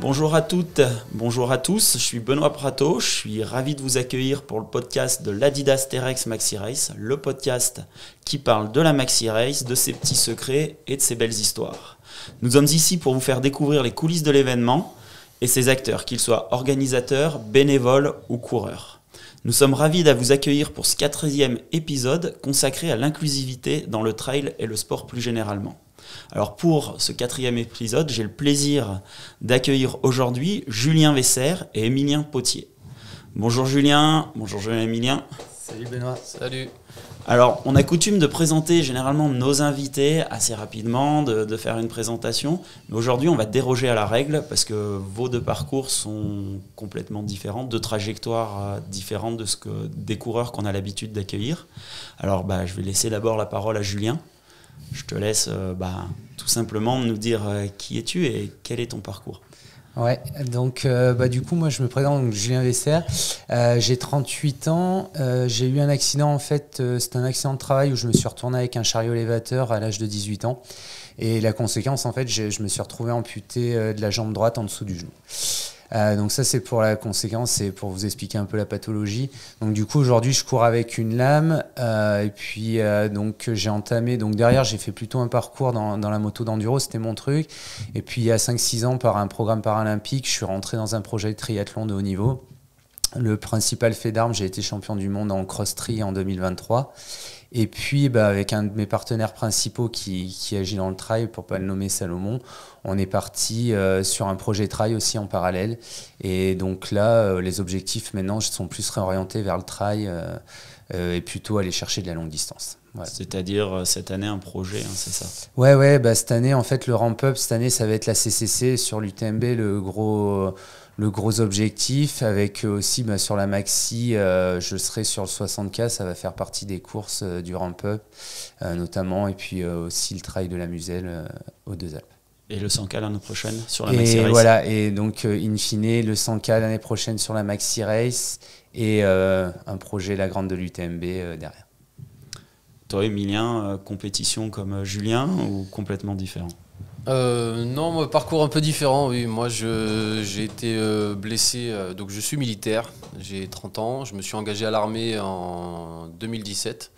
Bonjour à toutes, bonjour à tous, je suis Benoît Prato, je suis ravi de vous accueillir pour le podcast de l'Adidas Terrex Maxi Race, le podcast qui parle de la Maxi Race, de ses petits secrets et de ses belles histoires. Nous sommes ici pour vous faire découvrir les coulisses de l'événement et ses acteurs, qu'ils soient organisateurs, bénévoles ou coureurs. Nous sommes ravis de vous accueillir pour ce 4e épisode consacré à l'inclusivité dans le trail et le sport plus généralement. Alors pour ce 4e épisode, j'ai le plaisir d'accueillir aujourd'hui Julien Vesser et Emilien Potier. Bonjour Julien Emilien. Salut Benoît. Salut. Alors on a coutume de présenter généralement nos invités assez rapidement, de faire une présentation. Mais aujourd'hui on va déroger à la règle parce que vos deux parcours sont complètement différents, deux trajectoires différentes de des coureurs qu'on a l'habitude d'accueillir. Alors je vais laisser d'abord la parole à Julien. Je te laisse tout simplement nous dire qui es-tu et quel est ton parcours. Ouais, donc du coup moi je me présente, donc, Julien Vesser, j'ai 38 ans, j'ai eu un accident en fait, c'était un accident de travail où je me suis retourné avec un chariot élévateur à l'âge de 18 ans et la conséquence en fait je me suis retrouvé amputé de la jambe droite en dessous du genou. Donc ça c'est pour la conséquence, c'est pour vous expliquer un peu la pathologie. Donc du coup aujourd'hui je cours avec une lame et puis donc j'ai entamé, donc derrière j'ai fait plutôt un parcours dans la moto d'enduro, c'était mon truc. Et puis il y a 5-6 ans par un programme paralympique, je suis rentré dans un projet de triathlon de haut niveau. Le principal fait d'armes, j'ai été champion du monde en cross-tri en 2023. Et puis, avec un de mes partenaires principaux qui agit dans le trail, pour ne pas le nommer Salomon, on est parti sur un projet trail aussi en parallèle. Et donc là, les objectifs maintenant sont plus réorientés vers le trail et plutôt aller chercher de la longue distance. Voilà. C'est-à-dire cette année un projet, c'est ça? Ouais, cette année, en fait, le ramp-up, cette année, ça va être la CCC sur l'UTMB, le gros objectif, avec aussi sur la Maxi, je serai sur le 60K, ça va faire partie des courses du ramp-up notamment, et puis aussi le trail de la Muselle aux Deux Alpes. Et le 100K l'année prochaine sur la Maxi Race. Et voilà, et donc in fine, le 100K l'année prochaine sur la Maxi Race, et un projet La Grande de l'UTMB derrière. Toi, Emilien, compétition comme Julien ou complètement différent? Non, moi, parcours un peu différent, oui. Moi, j'ai été blessé, donc je suis militaire, j'ai 30 ans, je me suis engagé à l'armée en 2017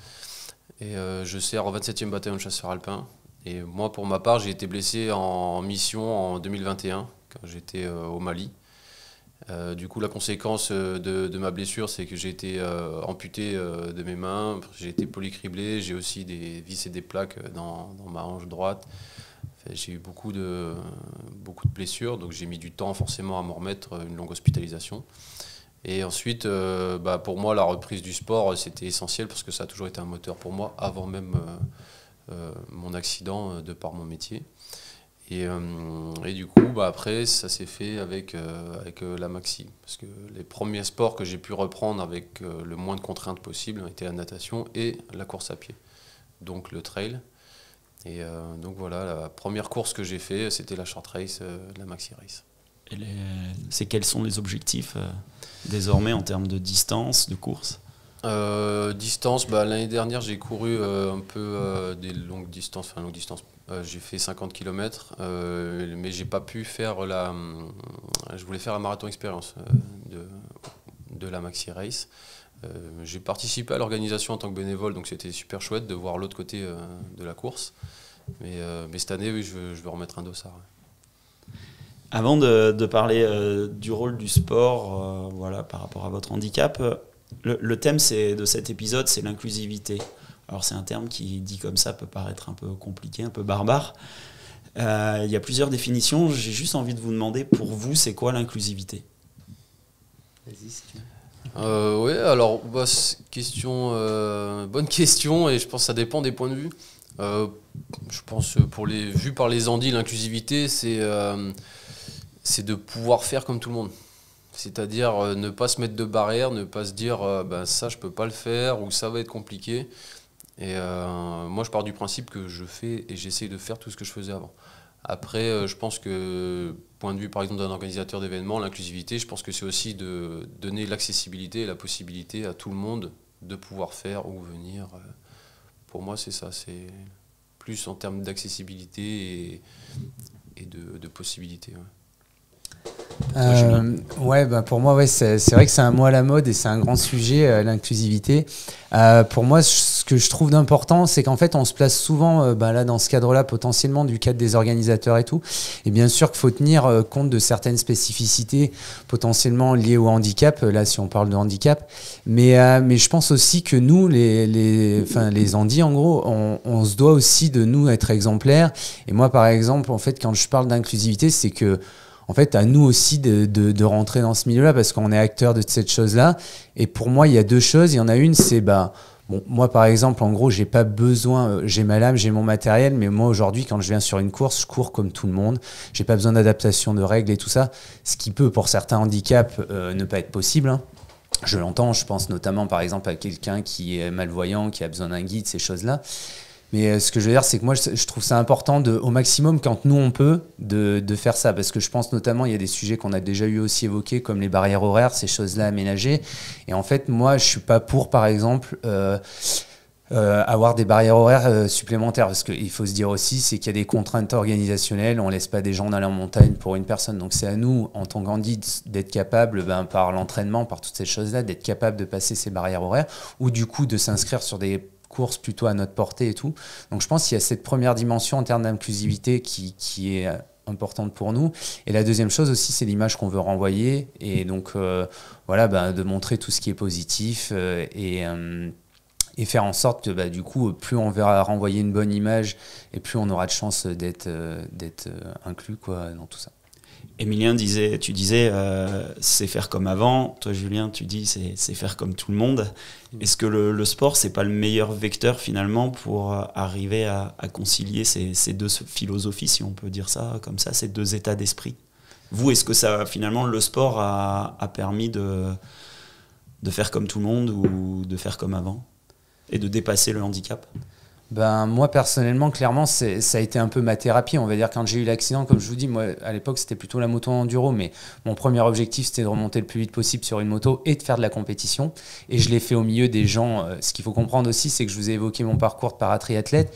et je sers au 27e bataillon de chasseurs alpins. Et moi, pour ma part, j'ai été blessé en mission en 2021, quand j'étais au Mali. Du coup, la conséquence de ma blessure, c'est que j'ai été amputé de mes mains, j'ai été polycriblé, j'ai aussi des vis et des plaques dans ma hanche droite. J'ai eu beaucoup de blessures, donc j'ai mis du temps forcément à m'en remettre, une longue hospitalisation. Et ensuite, pour moi, la reprise du sport, c'était essentiel parce que ça a toujours été un moteur pour moi, avant même mon accident, de par mon métier. Et du coup, après, ça s'est fait avec la Maxi. Parce que les premiers sports que j'ai pu reprendre avec le moins de contraintes possible étaient la natation et la course à pied, donc le trail. Et donc voilà, la première course que j'ai fait, c'était la short race, la Maxi Race. Et quels sont les objectifs désormais en termes de distance, de course? Distance, l'année dernière j'ai couru un peu des longues distances, j'ai fait 50 km, mais j'ai pas pu faire je voulais faire la marathon expérience de la Maxi Race. J'ai participé à l'organisation en tant que bénévole, donc c'était super chouette de voir l'autre côté de la course. Mais cette année, oui, je veux remettre un dossard. Ouais. Avant de parler du rôle du sport par rapport à votre handicap, le thème de cet épisode, c'est l'inclusivité. Alors c'est un terme qui, dit comme ça, peut paraître un peu compliqué, un peu barbare. Il y a plusieurs définitions. J'ai juste envie de vous demander, pour vous, c'est quoi l'inclusivité? Vas-y, si tu veux. Oui, alors, bonne question, et je pense que ça dépend des points de vue. Je pense, vu par les Andis, l'inclusivité, c'est de pouvoir faire comme tout le monde. C'est-à-dire ne pas se mettre de barrières, ne pas se dire ça je peux pas le faire ou ça va être compliqué. Et moi je pars du principe que je fais et j'essaye de faire tout ce que je faisais avant. Après, je pense que, point de vue par exemple d'un organisateur d'événements, l'inclusivité, je pense que c'est aussi de donner l'accessibilité et la possibilité à tout le monde de pouvoir faire ou venir. Pour moi, c'est ça, c'est plus en termes d'accessibilité et de possibilités. Ouais. Ouais, pour moi, ouais, c'est vrai que c'est un mot à la mode et c'est un grand sujet, l'inclusivité. Pour moi, ce que je trouve d'important, c'est qu'en fait, on se place souvent là dans ce cadre-là, potentiellement du cadre des organisateurs et tout. Et bien sûr qu'il faut tenir compte de certaines spécificités potentiellement liées au handicap. Là, si on parle de handicap, mais je pense aussi que nous, les handis, en gros, on se doit aussi de nous être exemplaires. Et moi, par exemple, en fait, quand je parle d'inclusivité, c'est que en fait, à nous aussi de rentrer dans ce milieu-là parce qu'on est acteur de cette chose-là. Et pour moi, il y a deux choses. Il y en a une, c'est moi, par exemple, en gros, j'ai pas besoin, j'ai ma lame, j'ai mon matériel, mais moi, aujourd'hui, quand je viens sur une course, je cours comme tout le monde. J'ai pas besoin d'adaptation de règles et tout ça, ce qui peut, pour certains handicaps, ne pas être possible, hein. Je l'entends, je pense notamment, par exemple, à quelqu'un qui est malvoyant, qui a besoin d'un guide, ces choses-là. Mais ce que je veux dire, c'est que moi, je trouve ça important au maximum, quand nous, on peut, de faire ça. Parce que je pense notamment, il y a des sujets qu'on a déjà eu aussi évoqués, comme les barrières horaires, ces choses-là aménagées. Et en fait, moi, je suis pas pour, par exemple, avoir des barrières horaires supplémentaires. Parce qu'il faut se dire aussi, c'est qu'il y a des contraintes organisationnelles. On laisse pas des gens dans la montagne pour une personne. Donc c'est à nous, en tant qu'handi, d'être capable, par l'entraînement, par toutes ces choses-là, d'être capable de passer ces barrières horaires. Ou du coup, de s'inscrire sur des courses plutôt à notre portée et tout. Donc je pense qu'il y a cette première dimension en termes d'inclusivité qui est importante pour nous. Et la deuxième chose aussi, c'est l'image qu'on veut renvoyer. Et donc de montrer tout ce qui est positif et faire en sorte que du coup, plus on verra renvoyer une bonne image et plus on aura de chances d'être inclus dans tout ça. Emilien, tu disais c'est faire comme avant. Toi, Julien, tu dis c'est faire comme tout le monde. Est-ce que le sport, c'est pas le meilleur vecteur finalement pour arriver à concilier ces deux philosophies, si on peut dire ça comme ça, ces deux états d'esprit? Vous, est-ce que ça, finalement, le sport a permis de faire comme tout le monde ou de faire comme avant et de dépasser le handicap? Moi personnellement, clairement, ça a été un peu ma thérapie. On va dire, quand j'ai eu l'accident, comme je vous dis, moi à l'époque c'était plutôt la moto enduro, mais mon premier objectif c'était de remonter le plus vite possible sur une moto et de faire de la compétition. Et je l'ai fait au milieu des gens. Ce qu'il faut comprendre aussi, c'est que je vous ai évoqué mon parcours de paratriathlète.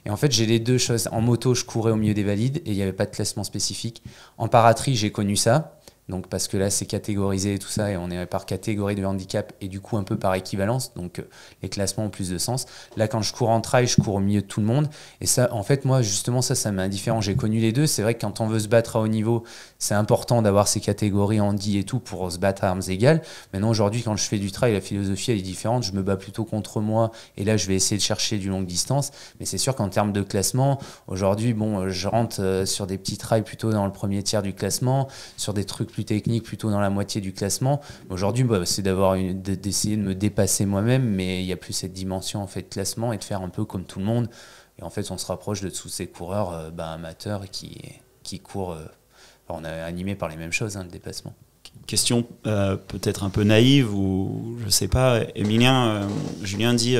Et en fait, j'ai les deux choses. En moto, je courais au milieu des valides et il n'y avait pas de classement spécifique. En paratri, j'ai connu ça. Donc parce que là c'est catégorisé et tout ça et on est par catégorie de handicap et du coup un peu par équivalence, donc les classements ont plus de sens. Là quand je cours en trail, je cours au milieu de tout le monde et ça en fait moi justement ça m'est indifférent. J'ai connu les deux. C'est vrai que quand on veut se battre à haut niveau, c'est important d'avoir ces catégories handi et tout pour se battre à armes égales. Maintenant aujourd'hui quand je fais du trail, la philosophie elle est différente. Je me bats plutôt contre moi et là je vais essayer de chercher du longue distance. Mais c'est sûr qu'en termes de classement, aujourd'hui je rentre sur des petits trails plutôt dans le premier tiers du classement, sur des trucs plus technique, plutôt dans la moitié du classement. Aujourd'hui, c'est d'essayer de me dépasser moi-même, mais il y a plus cette dimension en fait classement et de faire un peu comme tout le monde. Et en fait, on se rapproche de tous ces coureurs amateurs qui courent. On est animés par les mêmes choses, le dépassement. Question peut-être un peu naïve ou je sais pas. Emilien, Julien dit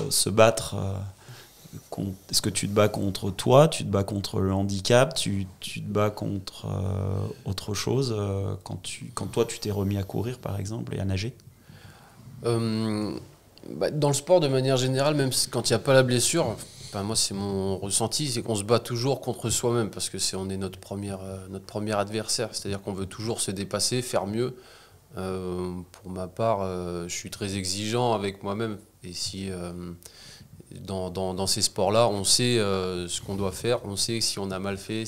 se battre. Est-ce que tu te bats contre toi, tu te bats contre le handicap, tu te bats contre autre chose quand toi tu t'es remis à courir par exemple et à nager? Dans le sport de manière générale, même quand il n'y a pas la blessure, moi c'est mon ressenti, c'est qu'on se bat toujours contre soi-même parce que on est notre premier adversaire, c'est-à-dire qu'on veut toujours se dépasser, faire mieux. Pour ma part, je suis très exigeant avec moi-même et si dans ces sports-là, on sait ce qu'on doit faire, on sait si on a mal fait,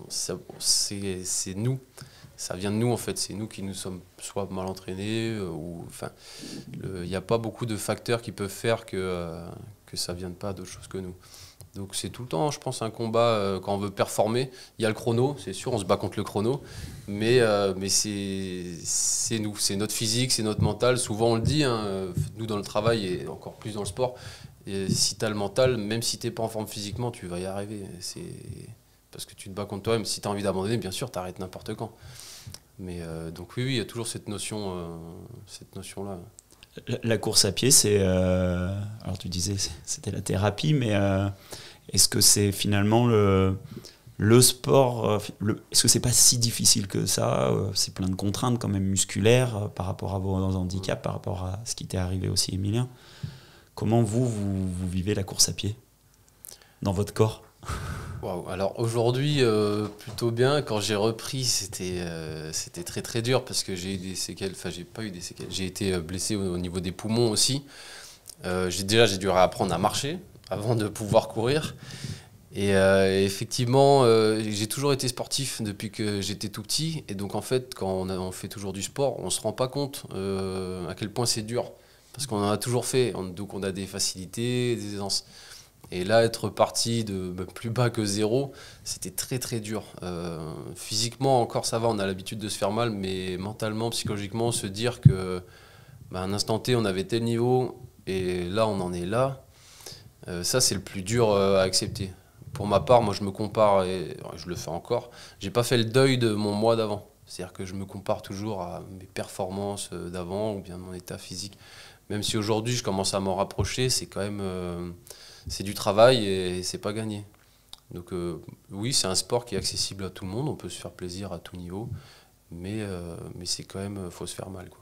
c'est nous, ça vient de nous en fait, c'est nous qui nous sommes soit mal entraînés, il n'y a pas beaucoup de facteurs qui peuvent faire que ça ne vienne pas d'autre chose que nous. Donc c'est tout le temps, je pense, un combat quand on veut performer. Il y a le chrono, c'est sûr, on se bat contre le chrono, mais c'est nous, c'est notre physique, c'est notre mental. Souvent on le dit, nous dans le travail et encore plus dans le sport, et si tu as le mental, même si tu n'es pas en forme physiquement, tu vas y arriver. C'est parce que tu te bats contre toi-même. Si tu as envie d'abandonner, bien sûr, tu arrêtes n'importe quand. Mais donc oui, il y a toujours cette notion-là. La course à pied, c'est... alors tu disais c'était la thérapie, mais est-ce que c'est finalement le sport... est-ce que c'est pas si difficile que ça? C'est plein de contraintes quand même musculaires par rapport à vos handicaps, par rapport à ce qui t'est arrivé aussi, Emilien. Comment vous vivez la course à pied dans votre corps? Wow. Alors aujourd'hui, plutôt bien. Quand j'ai repris, c'était très très dur parce que j'ai eu des séquelles. Enfin, j'ai pas eu des séquelles. J'ai été blessé au niveau des poumons aussi. J'ai dû réapprendre à marcher avant de pouvoir courir. Et effectivement, j'ai toujours été sportif depuis que j'étais tout petit. Et donc en fait, quand on fait toujours du sport, on se rend pas compte à quel point c'est dur. Parce qu'on en a toujours fait. Donc on a des facilités, des aisances. Et là, être parti de plus bas que zéro, c'était très très dur. Physiquement, encore ça va, on a l'habitude de se faire mal, mais mentalement, psychologiquement, se dire que à un instant T, on avait tel niveau et là, on en est là, ça, c'est le plus dur à accepter. Pour ma part, moi, je me compare, et je le fais encore, j'ai pas fait le deuil de mon moi d'avant. C'est-à-dire que je me compare toujours à mes performances d'avant ou bien mon état physique. Même si aujourd'hui, je commence à m'en rapprocher, c'est quand même... c'est du travail et c'est pas gagné. Donc oui, c'est un sport qui est accessible à tout le monde, on peut se faire plaisir à tout niveau, mais c'est quand même, faut se faire mal, quoi.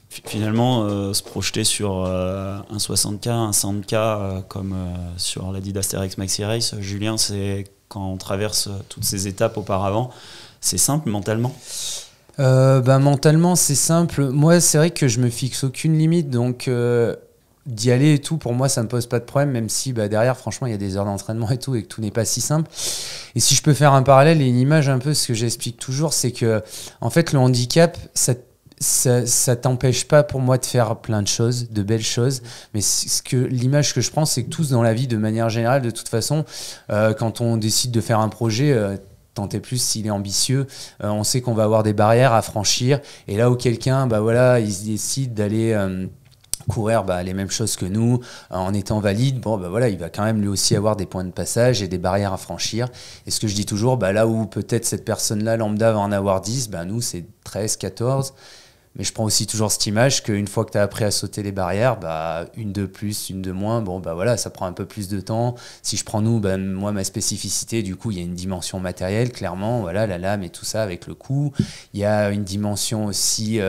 Finalement, se projeter sur un 60K, un 100K, comme sur l'Adidas TRX Maxi Race, Julien, c'est quand on traverse toutes ces étapes auparavant, c'est simple mentalement? Mentalement, c'est simple. Moi, c'est vrai que je me fixe aucune limite, donc d'y aller et tout, pour moi, ça me pose pas de problème, même si derrière, franchement, il y a des heures d'entraînement et tout, et que tout n'est pas si simple. Et si je peux faire un parallèle et une image un peu, ce que j'explique toujours, c'est que, en fait, le handicap, ça t'empêche pas pour moi de faire plein de choses, de belles choses, mais l'image que je prends, c'est que tous dans la vie, de manière générale, de toute façon, quand on décide de faire un projet, tant et plus s'il est ambitieux, on sait qu'on va avoir des barrières à franchir, et là où quelqu'un, il se décide d'aller courir les mêmes choses que nous, en étant valide, il va quand même lui aussi avoir des points de passage et des barrières à franchir. Et ce que je dis toujours, là où peut-être cette personne-là, lambda, va en avoir 10, nous, c'est 13, 14. Mais je prends aussi toujours cette image qu'une fois que tu as appris à sauter les barrières, une de plus, une de moins, ça prend un peu plus de temps. Si je prends moi, ma spécificité, du coup, il y a une dimension matérielle, clairement, la lame et tout ça avec le coup. Il y a une dimension aussi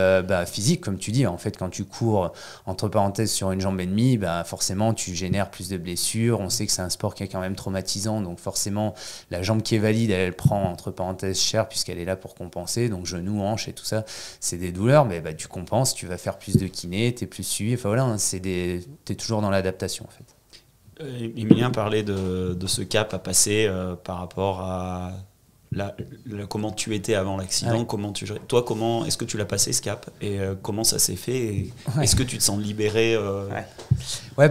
physique, comme tu dis. En fait, quand tu cours, entre parenthèses, sur une jambe et demie, forcément, tu génères plus de blessures. On sait que c'est un sport qui est quand même traumatisant, donc forcément, la jambe qui est valide, elle prend, entre parenthèses, cher, puisqu'elle est là pour compenser. Donc, genoux, hanches et tout ça, c'est des douleurs, mais tu compenses, tu vas faire plus de kiné, tu es plus suivi. Tu es toujours dans l'adaptation, en fait. Emilien parlait de ce cap à passer par rapport à comment tu étais avant l'accident. Ouais. Toi, est-ce que tu l'as passé, ce cap, et comment ça s'est fait, et est-ce que tu te sens libéré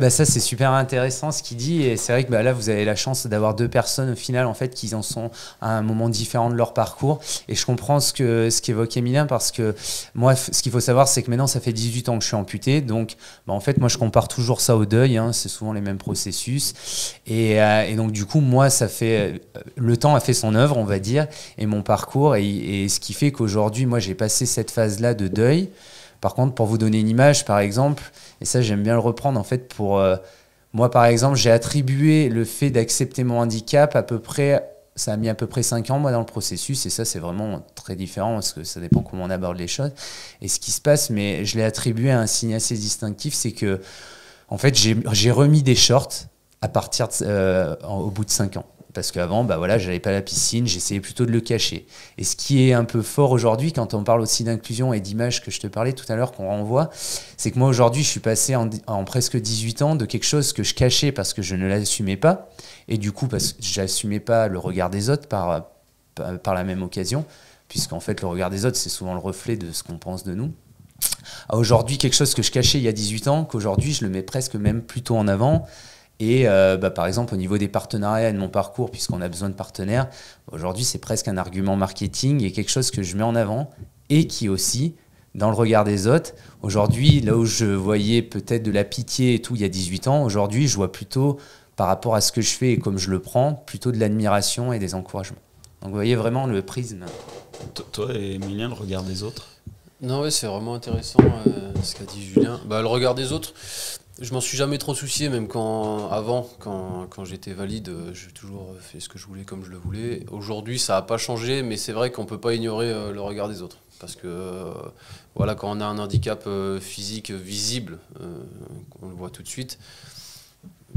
ça c'est super intéressant ce qu'il dit, et c'est vrai que là vous avez la chance d'avoir deux personnes au final en fait qui en sont à un moment différent de leur parcours, et je comprends ce qu'évoque Emilien, parce que moi ce qu'il faut savoir, c'est que maintenant ça fait 18 ans que je suis amputé, donc en fait moi je compare toujours ça au deuil, c'est souvent les mêmes processus, et donc du coup moi ça fait le temps a fait son œuvre, on va dire, et mon parcours, et ce qui fait qu'aujourd'hui moi j'ai passé cette phase là de deuil. Par contre, pour vous donner une image, par exemple, et ça j'aime bien le reprendre en fait, pour moi par exemple, j'ai attribué le fait d'accepter mon handicap ça a mis à peu près 5 ans moi dans le processus, et ça c'est vraiment très différent parce que ça dépend comment on aborde les choses et ce qui se passe, mais je l'ai attribué à un signe assez distinctif, c'est que en fait j'ai remis des shorts à partir au bout de 5 ans. Parce qu'avant, j'allais pas à la piscine, j'essayais plutôt de le cacher. Et ce qui est un peu fort aujourd'hui, quand on parle aussi d'inclusion et d'image que je te parlais tout à l'heure, qu'on renvoie, c'est que moi aujourd'hui, je suis passé en presque 18 ans de quelque chose que je cachais parce que je ne l'assumais pas, et du coup parce que j'assumais pas le regard des autres par la même occasion, puisqu'en fait le regard des autres, c'est souvent le reflet de ce qu'on pense de nous. Aujourd'hui, quelque chose que je cachais il y a 18 ans, qu'aujourd'hui je le mets presque même plutôt en avant. Et par exemple au niveau des partenariats et de mon parcours, puisqu'on a besoin de partenaires, aujourd'hui c'est presque un argument marketing et quelque chose que je mets en avant, et qui aussi dans le regard des autres, aujourd'hui là où je voyais peut-être de la pitié et tout il y a 18 ans, aujourd'hui je vois plutôt, par rapport à ce que je fais et comme je le prends, plutôt de l'admiration et des encouragements. Donc vous voyez vraiment le prisme. Toi, Emilien, le regard des autres? Non, ouais, c'est vraiment intéressant ce qu'a dit Julien. Le regard des autres, je m'en suis jamais trop soucié, même quand j'étais valide, j'ai toujours fait ce que je voulais comme je le voulais. Aujourd'hui, ça n'a pas changé, mais c'est vrai qu'on ne peut pas ignorer le regard des autres. Parce que quand on a un handicap physique visible, on le voit tout de suite,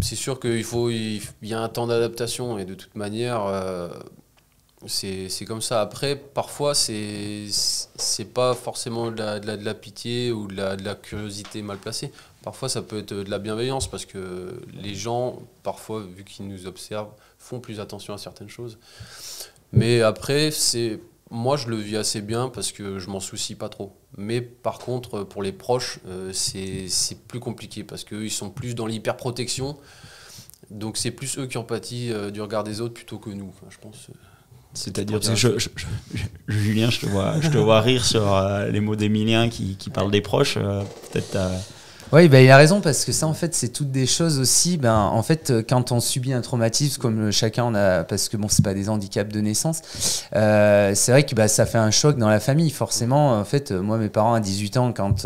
c'est sûr il y a un temps d'adaptation et de toute manière, c'est comme ça. Après, parfois, c'est pas forcément de la pitié ou de la curiosité mal placée. Parfois, ça peut être de la bienveillance parce que les gens, parfois, vu qu'ils nous observent, font plus attention à certaines choses. Mais après, moi, je le vis assez bien parce que je m'en soucie pas trop. Mais par contre, pour les proches, c'est plus compliqué parce qu'eux, ils sont plus dans l'hyperprotection. Donc, c'est plus eux qui en pâtissent du regard des autres plutôt que nous, je pense. C'est-à-dire que Julien, je te vois rire sur les mots d'Emilien qui parlent des proches. Peut-être Oui, bah, il a raison parce que ça, en fait, c'est toutes des choses aussi. Ben, en fait, quand on subit un traumatisme, comme chacun on a, parce que bon, c'est pas des handicaps de naissance, c'est vrai que bah, ça fait un choc dans la famille. Forcément, en fait, moi, mes parents à 18 ans, quand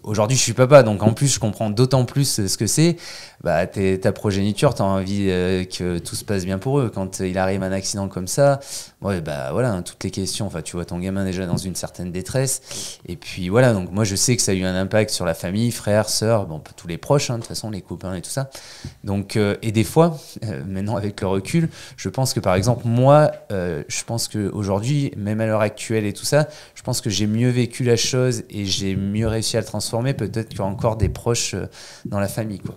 aujourd'hui je suis papa, donc en plus je comprends d'autant plus ce que c'est. Bah, ta progéniture, t'as envie que tout se passe bien pour eux. Quand il arrive un accident comme ça, ouais, bah voilà, hein, toutes les questions. Enfin, tu vois ton gamin déjà dans une certaine détresse. Et puis voilà, donc moi je sais que ça a eu un impact sur la famille, frères, sœurs, bon, tous les proches, hein, de toute façon, les copains et tout ça. Donc, et des fois, maintenant avec le recul, je pense que par exemple, moi, je pense qu'aujourd'hui, même à l'heure actuelle et tout ça, je pense que j'ai mieux vécu la chose et j'ai mieux réussi à le transformer, peut-être qu'il y a encore des proches dans la famille, quoi.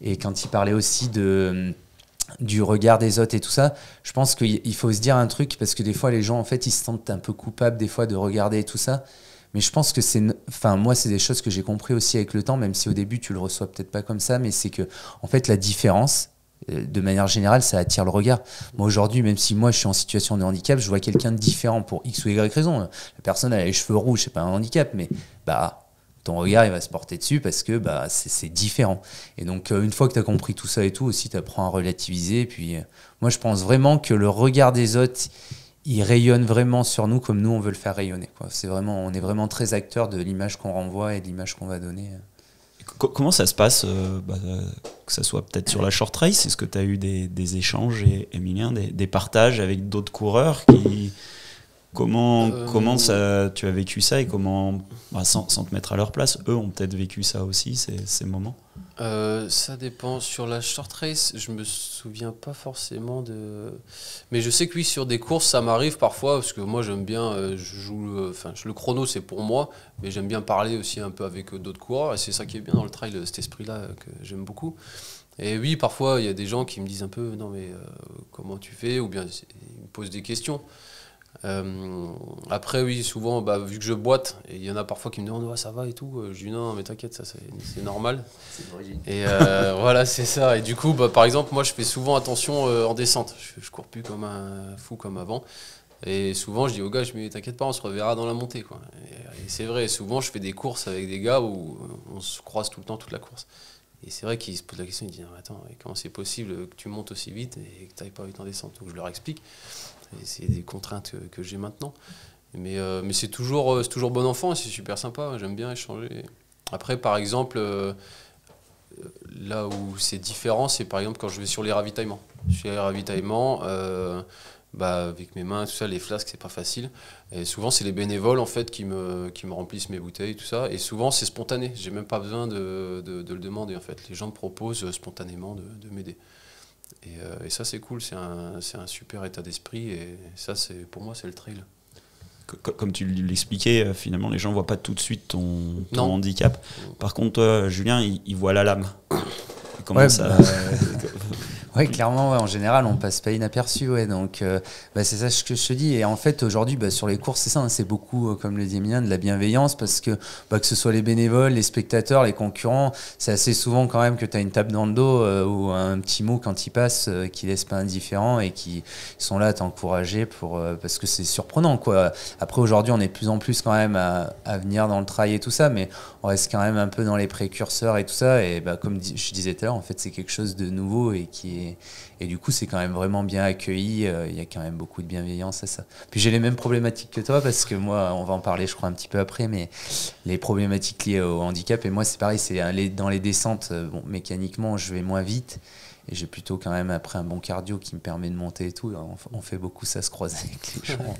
Et quand il parlait aussi du regard des autres et tout ça, je pense qu'il faut se dire un truc, parce que des fois, les gens, en fait, ils se sentent un peu coupables des fois de regarder et tout ça. Mais je pense que moi, c'est des choses que j'ai compris aussi avec le temps, même si au début, tu le reçois peut-être pas comme ça, mais c'est que, en fait, la différence, de manière générale, ça attire le regard. Moi, aujourd'hui, même si moi, je suis en situation de handicap, je vois quelqu'un de différent pour X ou Y raison. La personne a les cheveux rouges, c'est pas un handicap, mais bah, ton regard, il va se porter dessus parce que bah, c'est différent. Et donc, une fois que tu as compris tout ça et tout, aussi, tu apprends à relativiser. Et puis, moi, je pense vraiment que le regard des autres, il rayonne vraiment sur nous comme nous, on veut le faire rayonner, quoi. On est vraiment très acteurs de l'image qu'on renvoie et de l'image qu'on va donner. Comment ça se passe, que ça soit peut-être sur la short race? Est-ce que tu as eu des échanges, Emilien, des partages avec d'autres coureurs Comment tu as vécu ça et comment, sans te mettre à leur place, eux ont peut-être vécu ça aussi, ces moments? Ça dépend. Sur la short race, je me souviens pas forcément de... Mais je sais que oui, sur des courses, ça m'arrive parfois, parce que moi j'aime bien, le chrono c'est pour moi, mais j'aime bien parler aussi un peu avec d'autres coureurs, et c'est ça qui est bien dans le trail, cet esprit-là que j'aime beaucoup. Et oui, parfois il y a des gens qui me disent un peu, non mais comment tu fais, ou bien ils me posent des questions. Après oui, souvent vu que je boite, et il y en a parfois qui me demandent ça va et tout, je dis non mais t'inquiète, ça c'est normal. C'est d'origine. Et voilà, c'est ça. Et du coup par exemple moi je fais souvent attention en descente, je cours plus comme un fou comme avant, et souvent je dis aux gars, je me dis t'inquiète pas, on se reverra dans la montée, quoi. Et c'est vrai, souvent je fais des courses avec des gars où on se croise tout le temps, toute la course. Et c'est vrai qu'ils se posent la question, ils disent attends, comment c'est possible que tu montes aussi vite et que tu n'ailles pas vite en descente? Donc je leur explique. Et c'est des contraintes que j'ai maintenant. Mais c'est toujours bon enfant et c'est super sympa. J'aime bien échanger. Après, par exemple, là où c'est différent, c'est par exemple quand je vais sur les ravitaillements. Sur les ravitaillements, avec mes mains, tout ça, les flasques, c'est pas facile. Et souvent, c'est les bénévoles en fait qui me remplissent mes bouteilles, tout ça. Et souvent, c'est spontané. J'ai même pas besoin de le demander en fait. Les gens me proposent spontanément de m'aider. Et ça, c'est cool. C'est un super état d'esprit. Et ça, pour moi, c'est le trail. Comme tu l'expliquais, finalement, les gens voient pas tout de suite ton handicap. Par contre, toi, Julien, il voit la lame. Comment ça Oui, clairement, en général, on passe pas inaperçu. Ouais, donc, c'est ça ce que je te dis. Et en fait, aujourd'hui, sur les courses, c'est ça, hein, c'est beaucoup, comme le dit Emilien, de la bienveillance, parce que ce soit les bénévoles, les spectateurs, les concurrents, c'est assez souvent quand même que tu as une tape dans le dos ou un petit mot quand ils passent qui laisse pas indifférent et qui sont là à t'encourager parce que c'est surprenant, quoi. Après, aujourd'hui, on est de plus en plus quand même à venir dans le trail et tout ça, mais on reste quand même un peu dans les précurseurs et tout ça. Et comme je disais tout à l'heure, en fait, c'est quelque chose de nouveau et du coup, c'est quand même vraiment bien accueilli. Il y a quand même beaucoup de bienveillance à ça. Puis j'ai les mêmes problématiques que toi, parce que moi, on va en parler, je crois, un petit peu après, mais les problématiques liées au handicap, et moi, c'est pareil, c'est dans les descentes, mécaniquement, je vais moins vite. Et j'ai plutôt quand même après un bon cardio qui me permet de monter et tout. On fait beaucoup ça, se croiser avec les gens.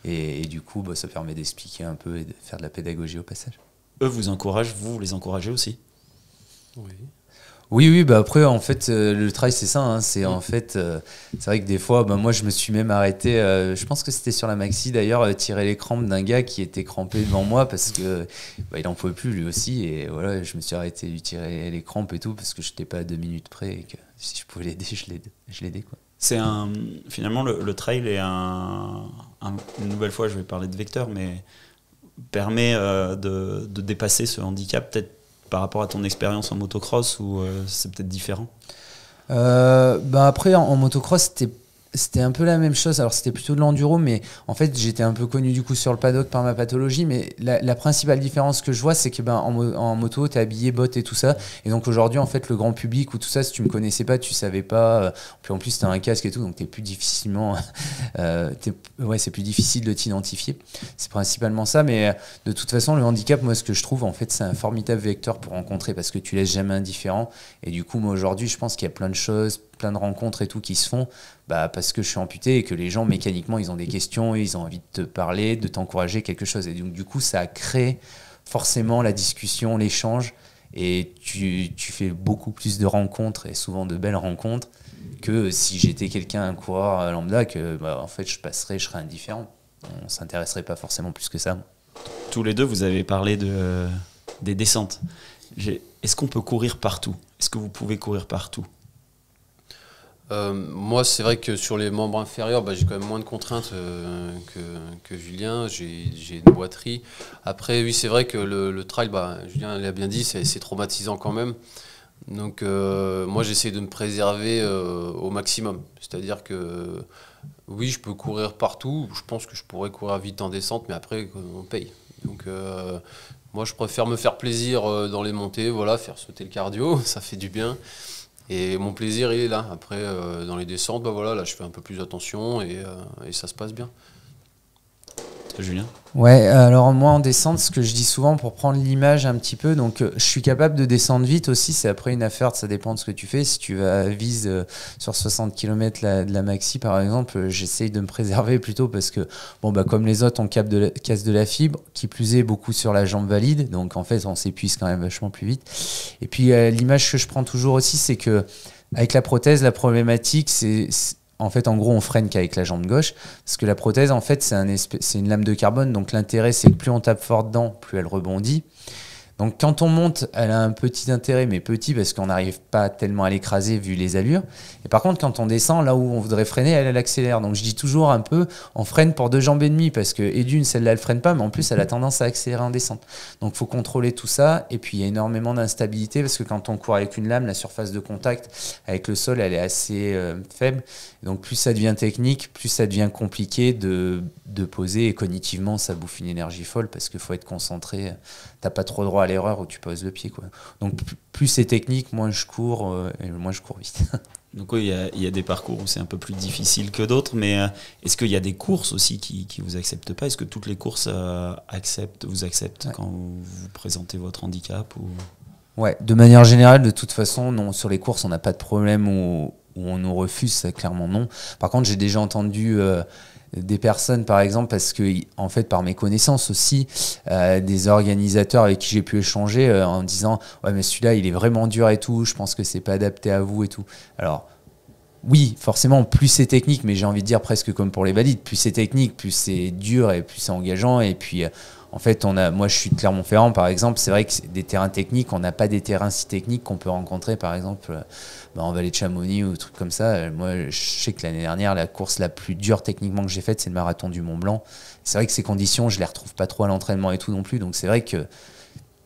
Et du coup, ça permet d'expliquer un peu et de faire de la pédagogie au passage. Eux vous encouragent, vous les encouragez aussi? Oui. Oui, bah après, en fait, le trail, c'est ça. Hein, c'est en fait, c'est vrai que des fois, bah, moi, je me suis même arrêté. Je pense que c'était sur la maxi d'ailleurs, tirer les crampes d'un gars qui était crampé devant moi parce que bah, il en pouvait plus lui aussi. Et voilà, je me suis arrêté de lui tirer les crampes et tout parce que je n'étais pas à 2 minutes près et que si je pouvais l'aider, je l'aidais quoi. Finalement, le trail est une nouvelle fois, je vais parler de vecteur, mais permet de dépasser ce handicap, peut-être par rapport à ton expérience en motocross, ou c'est peut-être différent? Bah après, en motocross, c'était un peu la même chose. Alors, c'était plutôt de l'enduro, mais en fait, j'étais un peu connu du coup sur le paddock par ma pathologie. Mais la principale différence que je vois, c'est que ben, en moto, tu es habillé, bottes et tout ça. Et donc aujourd'hui, en fait, le grand public ou tout ça, si tu me connaissais pas, tu savais pas. Puis en plus, tu as un casque et tout, donc tu es plus difficilement. Ouais, c'est plus difficile de t'identifier. C'est principalement ça. Mais de toute façon, le handicap, moi, ce que je trouve, en fait, c'est un formidable vecteur pour rencontrer parce que tu laisses jamais indifférent. Et du coup, moi, aujourd'hui, je pense qu'il y a plein de choses, plein de rencontres et tout qui se font parce que je suis amputé et que les gens mécaniquement ils ont des questions, ils ont envie de te parler, de t'encourager quelque chose et donc du coup ça crée forcément la discussion, l'échange et tu fais beaucoup plus de rencontres et souvent de belles rencontres que si j'étais un coureur lambda que en fait je serais indifférent, on s'intéresserait pas forcément plus que ça. Tous les deux vous avez parlé des descentes. Est-ce qu'on peut courir partout? Est-ce que vous pouvez courir partout? Moi, c'est vrai que sur les membres inférieurs, j'ai quand même moins de contraintes que Julien. J'ai une boiterie. Après, oui, c'est vrai que le trail, Julien l'a bien dit, c'est traumatisant quand même. Donc, moi, j'essaie de me préserver au maximum. C'est-à-dire que, oui, je peux courir partout. Je pense que je pourrais courir vite en descente, mais après, on paye. Donc, moi, je préfère me faire plaisir dans les montées, voilà, faire sauter le cardio, ça fait du bien. Et mon plaisir, il est là. Après, dans les descentes, là, je fais un peu plus attention et ça se passe bien. Julien? Ouais, alors moi en descente, ce que je dis souvent pour prendre l'image un petit peu, donc je suis capable de descendre vite aussi, c'est après une affaire, ça dépend de ce que tu fais. Si tu vas vise sur 60 km de la maxi par exemple, j'essaye de me préserver plutôt parce que comme les autres on casse de la fibre, qui plus est beaucoup sur la jambe valide, donc en fait on s'épuise quand même vachement plus vite. Et puis l'image que je prends toujours aussi, c'est que avec la prothèse, la problématique c'est en fait, en gros, on freine qu'avec la jambe gauche. Parce que la prothèse, en fait, c'est une lame de carbone. Donc, l'intérêt, c'est que plus on tape fort dedans, plus elle rebondit. Donc, quand on monte, elle a un petit intérêt, mais petit, parce qu'on n'arrive pas tellement à l'écraser vu les allures. Et par contre, quand on descend, là où on voudrait freiner, elle accélère. Donc, je dis toujours un peu, on freine pour 2 jambes et demie, parce que, et d'une, celle-là, elle freine pas, mais en plus, elle a tendance à accélérer en descente. Donc, il faut contrôler tout ça. Et puis, il y a énormément d'instabilité, parce que quand on court avec une lame, la surface de contact avec le sol, elle est assez faible. Donc, plus ça devient technique, plus ça devient compliqué de poser. Et cognitivement, ça bouffe une énergie folle, parce qu'il faut être concentré. T'as pas trop droit à l'erreur où tu poses le pied, quoi. Donc plus c'est technique, moins je cours et moins je cours vite. Donc oui, il y a des parcours où c'est un peu plus difficile que d'autres, mais est-ce qu'il y a des courses aussi qui vous acceptent pas? Est-ce que toutes les courses vous acceptent quand vous présentez votre handicap ou... Ouais, de manière générale, de toute façon, non, sur les courses, on n'a pas de problème où on nous refuse, ça clairement non. Par contre, j'ai déjà entendu des personnes, par exemple, parce que, en fait, par mes connaissances aussi, des organisateurs avec qui j'ai pu échanger en disant « Ouais, mais celui-là, il est vraiment dur et tout, je pense que c'est pas adapté à vous et tout. » Alors, oui, forcément, plus c'est technique, mais j'ai envie de dire presque comme pour les valides, plus c'est technique, plus c'est dur et plus c'est engageant. Et puis, en fait, moi, je suis de Clermont-Ferrand, par exemple. C'est vrai que des terrains techniques, on n'a pas des terrains si techniques qu'on peut rencontrer, par exemple, en vallée de Chamonix ou des trucs comme ça. Moi, je sais que l'année dernière, la course la plus dure techniquement que j'ai faite, c'est le marathon du Mont-Blanc. C'est vrai que ces conditions, je les retrouve pas trop à l'entraînement et tout non plus. Donc, c'est vrai que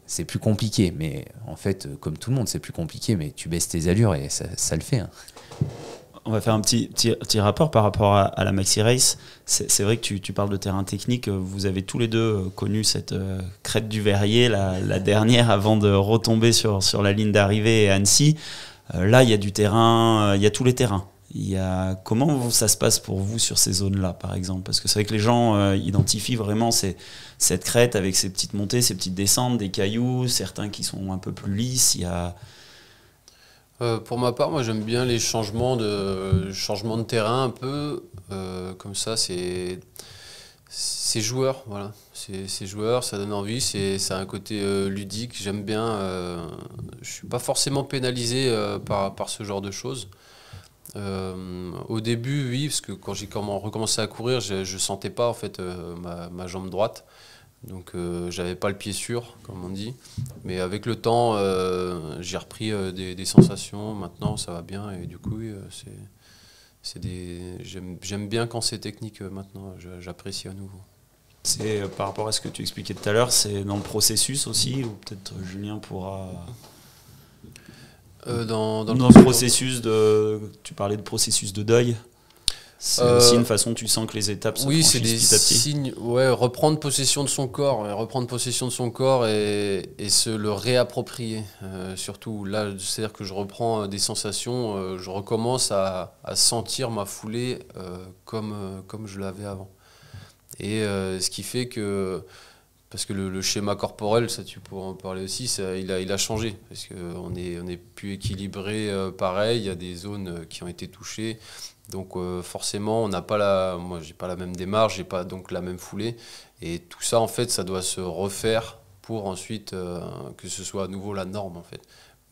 c'est plus compliqué. Mais en fait, comme tout le monde, c'est plus compliqué. Mais tu baisses tes allures et ça le fait. Hein. On va faire un petit rapport par rapport à la Maxi Race. C'est vrai que tu parles de terrain technique. Vous avez tous les deux connu cette crête du Verrier, la dernière, avant de retomber sur la ligne d'arrivée à Annecy. Là, il y a du terrain, il y a tous les terrains. Comment ça se passe pour vous sur ces zones-là, par exemple? Parce que c'est vrai que les gens identifient vraiment cette crête avec ses petites montées, ses petites descentes, des cailloux, certains qui sont un peu plus lisses. Pour ma part, moi j'aime bien les changements de terrain un peu. Comme ça, c'est C'est joueur, voilà. C'est joueur, ça donne envie, ça a un côté ludique, j'aime bien. Je suis pas forcément pénalisé par ce genre de choses. Au début, oui, parce que quand j'ai recommencé à courir, je sentais pas en fait ma jambe droite. Donc j'avais pas le pied sûr, comme on dit. Mais avec le temps, j'ai repris des sensations. Maintenant, ça va bien. Et du coup, oui, j'aime bien quand c'est technique maintenant. J'apprécie à nouveau. C'est par rapport à ce que tu expliquais tout à l'heure, c'est dans le processus aussi, ou peut-être Julien pourra... Dans le processus tu parlais de processus de deuil. C'est aussi une façon, tu sens que les étapes se franchissent petit à petit. Signes, ouais, reprendre possession de son corps, et se le réapproprier. Surtout là, c'est-à-dire que je reprends des sensations, je recommence à sentir ma foulée comme je l'avais avant. Et ce qui fait que, parce que le schéma corporel, ça tu pourras en parler aussi, il a changé, parce qu'on est plus équilibré pareil, il y a des zones qui ont été touchées, donc forcément moi j'ai pas la même démarche, j'ai pas donc la même foulée, et tout ça en fait ça doit se refaire pour ensuite que ce soit à nouveau la norme en fait.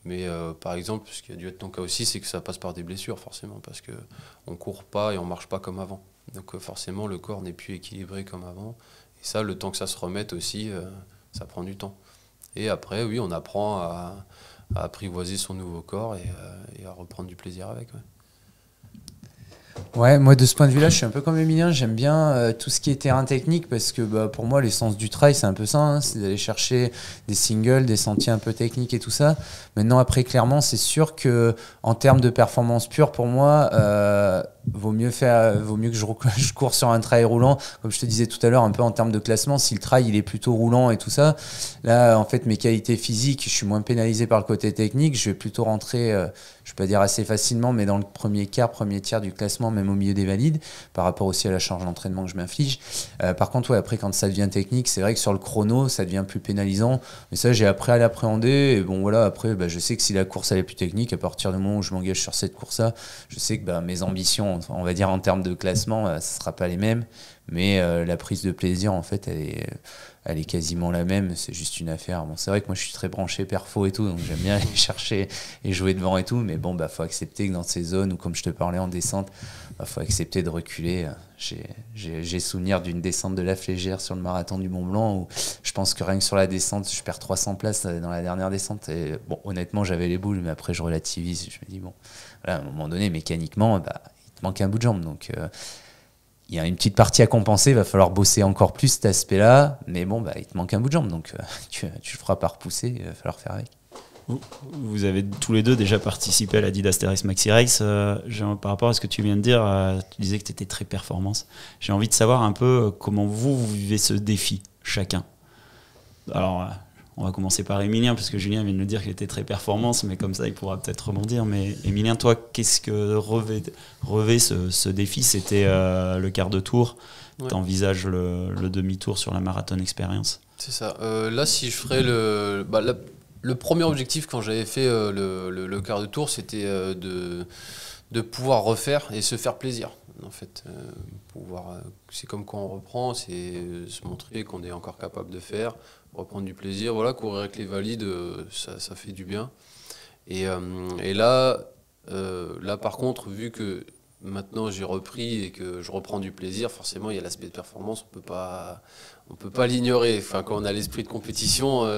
Mais par exemple, ce qui a dû être ton cas aussi, c'est que ça passe par des blessures forcément, parce qu'on court pas et on marche pas comme avant. Donc forcément le corps n'est plus équilibré comme avant. Et ça, le temps que ça se remette aussi, ça prend du temps. Et après, oui, on apprend à apprivoiser son nouveau corps et à reprendre du plaisir avec. Ouais. Ouais, moi de ce point de vue-là, je suis un peu comme Emilien, j'aime bien tout ce qui est terrain technique parce que pour moi, l'essence du trail, c'est un peu ça, hein, c'est d'aller chercher des singles, des sentiers un peu techniques et tout ça. Maintenant, après, clairement, c'est sûr que en termes de performance pure, pour moi, vaut mieux que je cours sur un trail roulant, comme je te disais tout à l'heure, un peu en termes de classement. Si le trail il est plutôt roulant et tout ça, là, en fait, mes qualités physiques, je suis moins pénalisé par le côté technique. Je vais plutôt rentrer, je vais pas dire assez facilement, mais dans le premier tiers du classement, même au milieu des valides, par rapport aussi à la charge d'entraînement que je m'inflige. Par contre, ouais, après, quand ça devient technique, c'est vrai que sur le chrono, ça devient plus pénalisant. Mais ça, j'ai appris à l'appréhender. Et bon, voilà, après, je sais que si la course elle est plus technique, à partir du moment où je m'engage sur cette course-là, je sais que mes ambitions, on va dire en termes de classement, ça ne sera pas les mêmes. Mais la prise de plaisir, en fait, elle est quasiment la même. C'est juste une affaire. Bon, c'est vrai que moi, je suis très branché perfo et tout, donc j'aime bien aller chercher et jouer devant et tout. Mais bon, faut accepter que dans ces zones où, comme je te parlais en descente, faut accepter de reculer. J'ai souvenir d'une descente de la Flégère sur le marathon du Mont Blanc où je pense que rien que sur la descente, je perds 300 places dans la dernière descente. Et bon, honnêtement, j'avais les boules, mais après, je relativise. Je me dis, bon, voilà, à un moment donné, mécaniquement, il te manque un bout de jambe. Donc, il y a une petite partie à compenser, il va falloir bosser encore plus cet aspect-là, mais bon, il te manque un bout de jambe, donc tu le feras pas repousser, il va falloir faire avec. Vous avez tous les deux déjà participé à la l'Adidas TRX Maxi Race. Par rapport à ce que tu viens de dire, tu disais que tu étais très performance. J'ai envie de savoir un peu comment vous vivez ce défi, chacun. Alors, on va commencer par Emilien, parce que Julien vient de nous dire qu'il était très performance, mais comme ça, il pourra peut-être rebondir. Mais Emilien, toi, qu'est-ce que revêt ce défi? C'était le quart de tour. Ouais. Tu envisages le demi-tour sur la Marathon Experience. C'est ça. Là, si je ferais le premier objectif quand j'avais fait le quart de tour, c'était de pouvoir refaire et se faire plaisir. En fait, c'est comme quand on reprend, c'est se montrer qu'on est encore capable de faire, reprendre du plaisir. Voilà, courir avec les valides, ça fait du bien. Et là, par contre, vu que maintenant j'ai repris et que je reprends du plaisir, forcément, il y a l'aspect de performance, on peut pas l'ignorer. Enfin, quand on a l'esprit de compétition,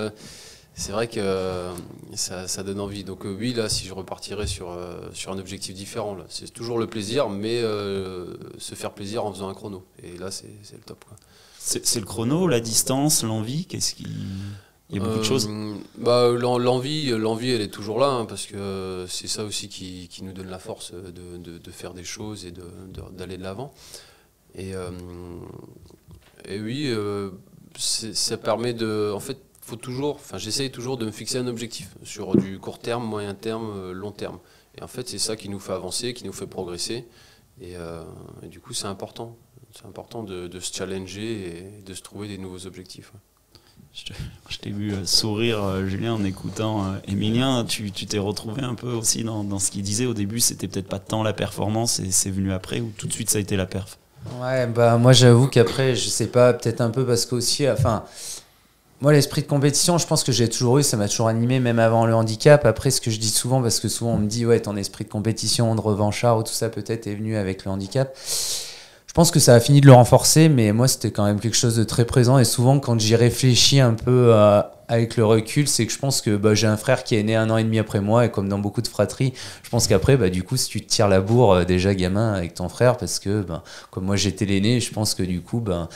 c'est vrai que ça donne envie. Donc oui, là, si je repartirais sur un objectif différent, là, c'est toujours le plaisir, mais se faire plaisir en faisant un chrono. Et là, c'est le top, quoi. C'est le chrono, la distance, l'envie, il y a beaucoup de choses. L'envie, elle est toujours là, hein, parce que c'est ça aussi qui nous donne la force de faire des choses et d'aller de l'avant. Et oui, ça permet de... En fait, j'essaye toujours de me fixer un objectif sur du court terme, moyen terme, long terme. Et en fait, c'est ça qui nous fait avancer, qui nous fait progresser. Et du coup, c'est important. C'est important de se challenger et de se trouver des nouveaux objectifs. Ouais. Je t'ai vu sourire, Julien, en écoutant Emilien. Tu t'es retrouvé un peu aussi dans ce qu'il disait au début. C'était peut-être pas tant la performance et c'est venu après, ou tout de suite ça a été la perf? Ouais, bah moi j'avoue qu'après, je sais pas, peut-être un peu parce qu'aussi, enfin, moi l'esprit de compétition, je pense que j'ai toujours eu, ça m'a toujours animé, même avant le handicap. Après, ce que je dis souvent, parce que souvent on me dit, ouais, ton esprit de compétition, de revanchard ou tout ça, peut-être est venu avec le handicap. Je pense que ça a fini de le renforcer, mais moi c'était quand même quelque chose de très présent. Et souvent, quand j'y réfléchis un peu avec le recul, c'est que je pense que bah, j'ai un frère qui est né 1 an et demi après moi, et comme dans beaucoup de fratries, je pense qu'après, bah, du coup, si tu te tires la bourre déjà gamin avec ton frère, parce que bah, comme moi j'étais l'aîné, je pense que du coup, bah,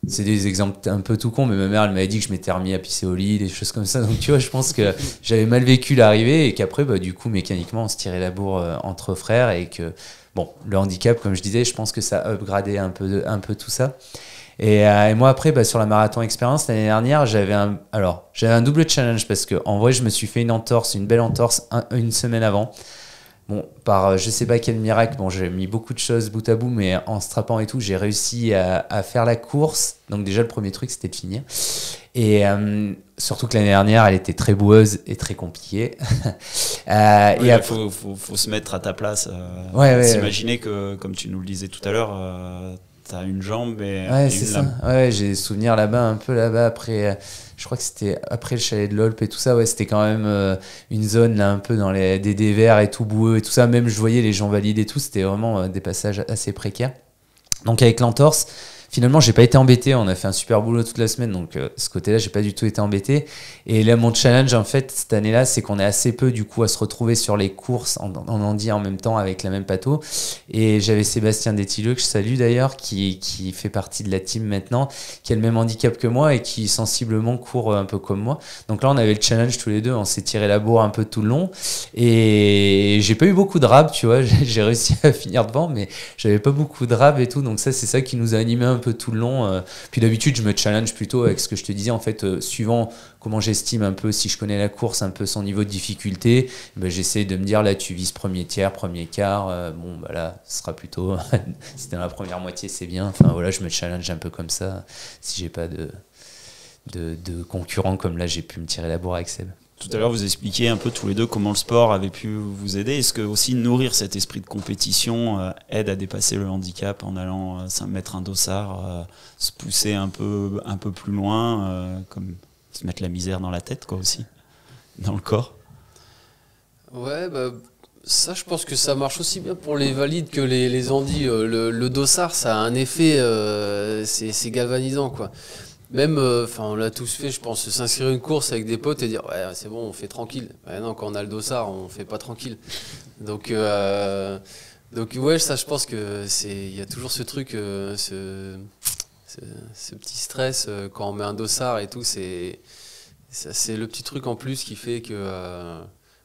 c'est des exemples un peu tout con, mais ma mère elle m'avait dit que je m'étais remis à pisser au lit, des choses comme ça. Donc tu vois, je pense que j'avais mal vécu l'arrivée et qu'après, bah, du coup, mécaniquement, on se tirait la bourre entre frères et que bon, le handicap, comme je disais, je pense que ça a upgradé un peu tout ça. Et moi, après, bah, sur la marathon expérience, l'année dernière, j'avais un double challenge parce que en vrai, je me suis fait une belle entorse, une semaine avant. Bon, par je sais pas quel miracle, bon, j'ai mis beaucoup de choses bout à bout, mais en strappant et tout, j'ai réussi à faire la course. Donc déjà, le premier truc, c'était de finir. Et surtout que l'année dernière, elle était très boueuse et très compliquée. Oui, il faut se mettre à ta place. S'imaginer que, comme tu nous le disais tout à l'heure, tu as une jambe et c'est une ça. lame. Ouais, j'ai des souvenirs là-bas, un peu là-bas, après, je crois que c'était après le chalet de l'Olpe et tout ça. Ouais, c'était quand même une zone là, un peu dans des dévers et tout boueux et tout ça. Même je voyais les gens valides et tout, c'était vraiment des passages assez précaires. Donc avec l'entorse, finalement, j'ai pas été embêté. On a fait un super boulot toute la semaine, donc ce côté-là, j'ai pas du tout été embêté. Et là, mon challenge, en fait, cette année-là, c'est qu'on est assez peu, du coup, à se retrouver sur les courses en handi en même temps avec la même pato. Et j'avais Sébastien Détilleux, que je salue d'ailleurs, qui fait partie de la team maintenant, qui a le même handicap que moi et qui sensiblement court un peu comme moi. Donc là, on avait le challenge tous les deux. On s'est tiré la bourre un peu tout le long. Et j'ai pas eu beaucoup de rab, tu vois. J'ai réussi à finir devant, mais j'avais pas beaucoup de rab et tout. Donc ça, c'est ça qui nous a animés un peu tout le long. Puis d'habitude, je me challenge plutôt avec ce que je te disais, en fait, suivant comment j'estime un peu, si je connais la course, un peu son niveau de difficulté, ben, j'essaie de me dire, là, tu vises premier tiers, premier quart, bon, bah là, ce sera plutôt, si t'es dans la première moitié, c'est bien. Enfin, voilà, je me challenge un peu comme ça, si j'ai pas de concurrents, comme là, j'ai pu me tirer la bourre avec Seb. Tout à l'heure, vous expliquiez un peu tous les deux comment le sport avait pu vous aider. Est-ce que aussi nourrir cet esprit de compétition aide à dépasser le handicap en allant mettre un dossard, se pousser un peu plus loin, comme se mettre la misère dans la tête, quoi, aussi, dans le corps? Ouais, bah, ça, je pense que ça marche aussi bien pour les valides que les handis. Le dossard, ça a un effet, c'est galvanisant, quoi. Même, on l'a tous fait, je pense, s'inscrire une course avec des potes et dire ouais, c'est bon, on fait tranquille. Ouais, non, quand on a le dossard, on fait pas tranquille. Donc ouais, ça, je pense que il y a toujours ce truc, ce petit stress quand on met un dossard et tout. C'est le petit truc en plus qui fait que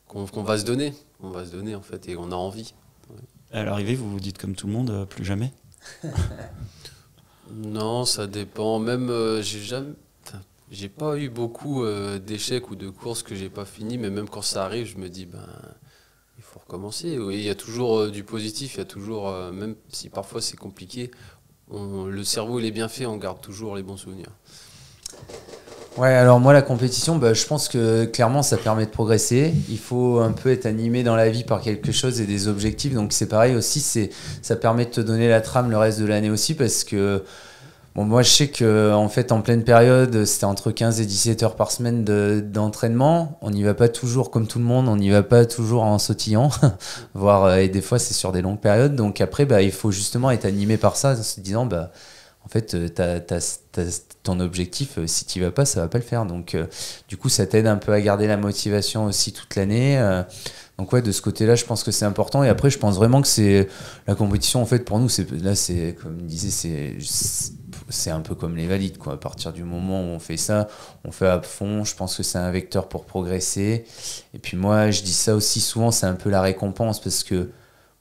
qu'on va se donner. On va se donner en fait et on a envie. Ouais. À l'arrivée, vous vous dites comme tout le monde, plus jamais. Non, ça dépend. Même, j'ai pas eu beaucoup d'échecs ou de courses que j'ai pas fini, mais même quand ça arrive, je me dis, il faut recommencer. Oui, il y a toujours du positif, il y a toujours, même si parfois c'est compliqué, le cerveau il est bien fait, on garde toujours les bons souvenirs. Ouais, alors moi la compétition, je pense que clairement ça permet de progresser. Il faut un peu être animé dans la vie par quelque chose et des objectifs. Donc c'est pareil aussi, ça permet de te donner la trame le reste de l'année aussi parce que bon, moi je sais que en fait en pleine période c'était entre 15 et 17 heures par semaine d'entraînement. On n'y va pas toujours comme tout le monde, on n'y va pas toujours en sautillant, voire et des fois c'est sur des longues périodes. Donc après il faut justement être animé par ça, en se disant en fait, ton objectif, si tu n'y vas pas, ça ne va pas le faire. Donc, du coup, ça t'aide un peu à garder la motivation aussi toute l'année. Donc, ouais, de ce côté-là, je pense que c'est important. Et après, je pense vraiment que c'est la compétition, en fait, pour nous, c'est comme je disais, c'est un peu comme les valides, quoi. À partir du moment où on fait ça, on fait à fond. Je pense que c'est un vecteur pour progresser. Et puis, moi, je dis ça aussi souvent, c'est un peu la récompense parce que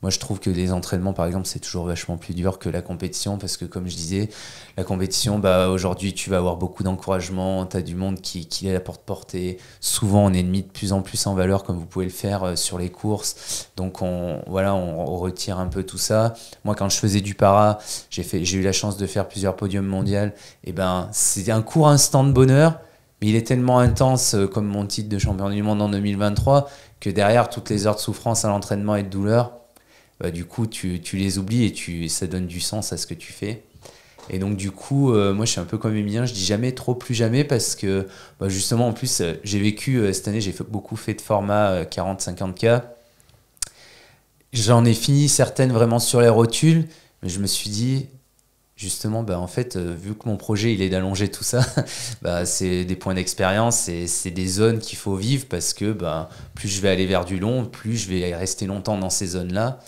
moi, je trouve que les entraînements, par exemple, c'est toujours vachement plus dur que la compétition parce que, comme je disais, la compétition, aujourd'hui, tu vas avoir beaucoup d'encouragement, tu as du monde qui est à la porte-portée. Souvent, on est mis de plus en plus en valeur, comme vous pouvez le faire sur les courses. Donc, on retire un peu tout ça. Moi, quand je faisais du para, j'ai eu la chance de faire plusieurs podiums mondiaux. Et c'est un court instant de bonheur, mais il est tellement intense, comme mon titre de champion du monde en 2023, que derrière, toutes les heures de souffrance à l'entraînement et de douleur, bah, du coup, tu les oublies et ça donne du sens à ce que tu fais. Et donc du coup, moi je suis un peu comme Emilien, je dis jamais trop plus jamais parce que bah, justement en plus j'ai vécu cette année, j'ai beaucoup fait de format 40-50K. J'en ai fini certaines vraiment sur les rotules, mais je me suis dit justement, bah, en fait, vu que mon projet il est d'allonger tout ça, bah, c'est des points d'expérience et c'est des zones qu'il faut vivre parce que bah, plus je vais aller vers du long, plus je vais rester longtemps dans ces zones-là.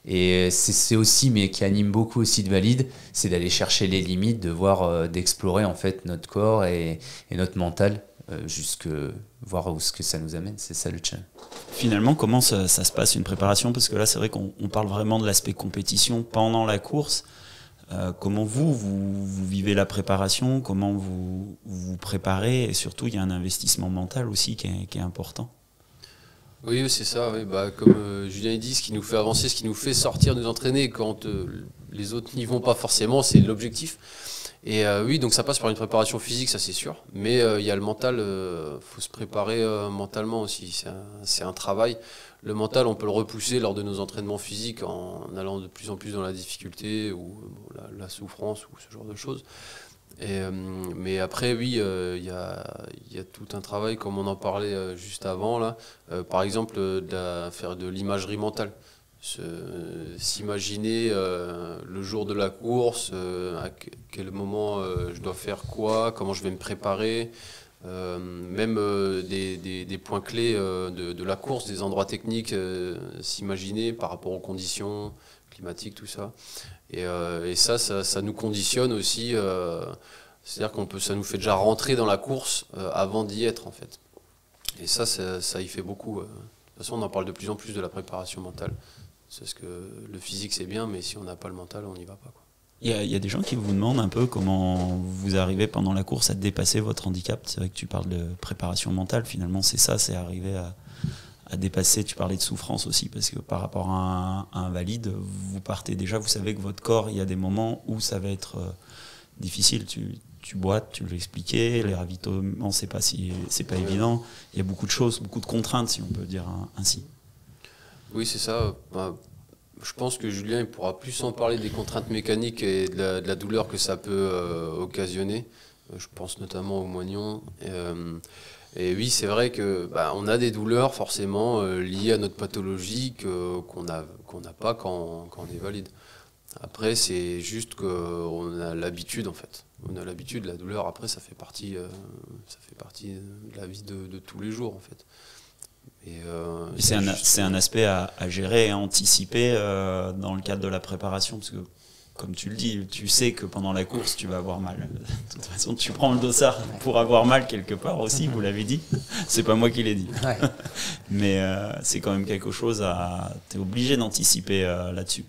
Et c'est aussi, mais qui anime beaucoup aussi de Valide, c'est d'aller chercher les limites, de voir, d'explorer en fait notre corps et notre mental, jusque voir où ce que ça nous amène. C'est ça le challenge. Finalement, comment ça se passe une préparation? Parce que là, c'est vrai qu'on parle vraiment de l'aspect compétition pendant la course. Comment vous vivez la préparation? Comment vous vous préparez? Et surtout, il y a un investissement mental aussi qui est important. Oui, c'est ça. Oui. Bah, comme Julien a dit, ce qui nous fait avancer, ce qui nous fait sortir, nous entraîner quand les autres n'y vont pas forcément, c'est l'objectif. Et oui, donc ça passe par une préparation physique, ça c'est sûr. Mais il y a le mental, faut se préparer mentalement aussi. C'est un travail. Le mental, on peut le repousser lors de nos entraînements physiques en allant de plus en plus dans la difficulté ou la souffrance ou ce genre de choses. Mais après, oui, il y a tout un travail, comme on en parlait juste avant, là. Par exemple, faire de l'imagerie mentale. S'imaginer le jour de la course, à quel moment je dois faire quoi, comment je vais me préparer, même des points clés de la course, des endroits techniques, s'imaginer par rapport aux conditions climatiques, tout ça. Et ça nous conditionne aussi, c'est-à-dire ça nous fait déjà rentrer dans la course avant d'y être en fait. Et ça y fait beaucoup. De toute façon, on en parle de plus en plus de la préparation mentale. Parce que le physique c'est bien, mais si on n'a pas le mental, on n'y va pas, quoi. Il y a des gens qui vous demandent un peu comment vous arrivez pendant la course à dépasser votre handicap. C'est vrai que tu parles de préparation mentale, finalement c'est ça, c'est arriver à dépasser. Tu parlais de souffrance aussi, parce que par rapport à un valide, vous partez déjà, vous savez que votre corps, il y a des moments où ça va être difficile. Tu boites, tu l'expliquais, les ravitaillements, c'est pas évident. Il y a beaucoup de choses, beaucoup de contraintes, si on peut dire ainsi. Oui, c'est ça. Je pense que Julien il pourra plus en parler des contraintes mécaniques et de la douleur que ça peut occasionner. Je pense notamment aux moignons. Et oui, c'est vrai que on a des douleurs forcément liées à notre pathologie qu'on n'a pas quand on est valide. Après, c'est juste qu'on a l'habitude en fait. On a l'habitude, la douleur. Après, ça fait partie de la vie de tous les jours en fait. C'est un aspect à gérer et à anticiper dans le cadre de la préparation, parce que comme tu le dis, tu sais que pendant la course tu vas avoir mal. De toute façon, tu prends le dossard pour avoir mal quelque part aussi, vous l'avez dit. C'est pas moi qui l'ai dit. Ouais. Mais c'est quand même quelque chose t'es obligé d'anticiper là-dessus.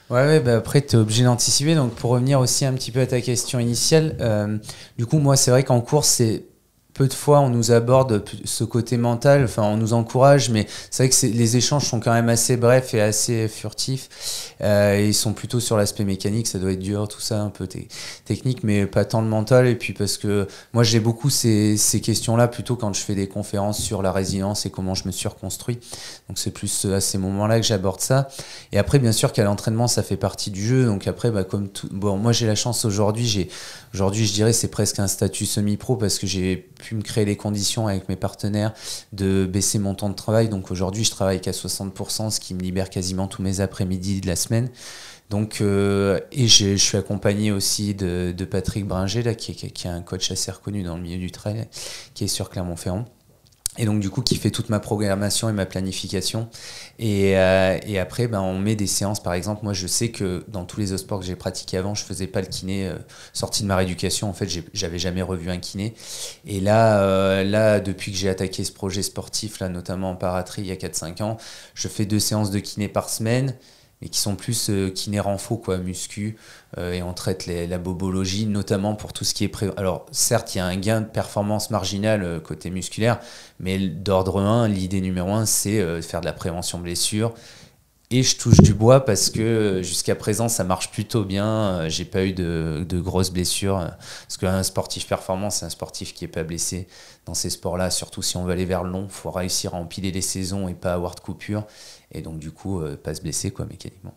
Ouais, après tu es obligé d'anticiper. Donc pour revenir aussi un petit peu à ta question initiale, du coup moi c'est vrai qu'en course c'est peu de fois on nous aborde ce côté mental, enfin on nous encourage, mais c'est vrai que les échanges sont quand même assez brefs et assez furtifs, et ils sont plutôt sur l'aspect mécanique, ça doit être dur, tout ça, un peu technique, mais pas tant le mental. Et puis parce que moi j'ai beaucoup ces questions-là plutôt quand je fais des conférences sur la résilience et comment je me suis reconstruit, donc c'est plus à ces moments-là que j'aborde ça. Et après bien sûr qu'à l'entraînement ça fait partie du jeu, donc après comme tout, bon moi j'ai la chance aujourd'hui je dirais c'est presque un statut semi-pro parce que j'ai pu me créer les conditions avec mes partenaires de baisser mon temps de travail. Donc aujourd'hui, je travaille qu'à 60%, ce qui me libère quasiment tous mes après-midi de la semaine. Donc, et je suis accompagné aussi de Patrick Bringer, là, qui est un coach assez reconnu dans le milieu du trail, qui est sur Clermont-Ferrand. Et donc du coup qui fait toute ma programmation et ma planification, et après on met des séances. Par exemple, moi je sais que dans tous les autres sports que j'ai pratiqués avant, je faisais pas le kiné, sorti de ma rééducation en fait, j'avais jamais revu un kiné. Et là depuis que j'ai attaqué ce projet sportif là, notamment en paratri il y a 4-5 ans, je fais 2 séances de kiné par semaine, mais qui sont plus kiné renfo, quoi, muscu, et on traite la bobologie, notamment pour tout ce qui est Alors certes, il y a un gain de performance marginal côté musculaire, mais d'ordre 1, l'idée numéro 1, c'est faire de la prévention blessure, Et je touche du bois parce que jusqu'à présent, ça marche plutôt bien. J'ai pas eu de grosses blessures. Parce qu'un sportif performant, c'est un sportif qui est pas blessé dans ces sports-là. Surtout si on veut aller vers le long, il faut réussir à empiler les saisons et pas avoir de coupure. Et donc, du coup, pas se blesser, quoi, mécaniquement.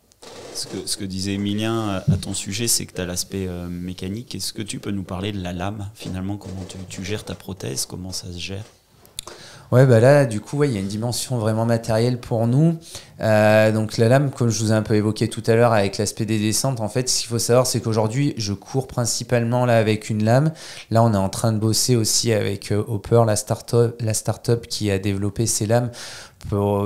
Ce que disait Emilien à ton sujet, c'est que tu as l'aspect mécanique. Est-ce que tu peux nous parler de la lame, finalement, comment tu gères ta prothèse, comment ça se gère? Ouais, bah là, du coup, il y a une dimension vraiment matérielle pour nous. Donc la lame, comme je vous ai un peu évoqué tout à l'heure avec l'aspect des descentes, en fait, ce qu'il faut savoir, c'est qu'aujourd'hui, je cours principalement là avec une lame. Là, on est en train de bosser aussi avec Hopper, la start-up qui a développé ces lames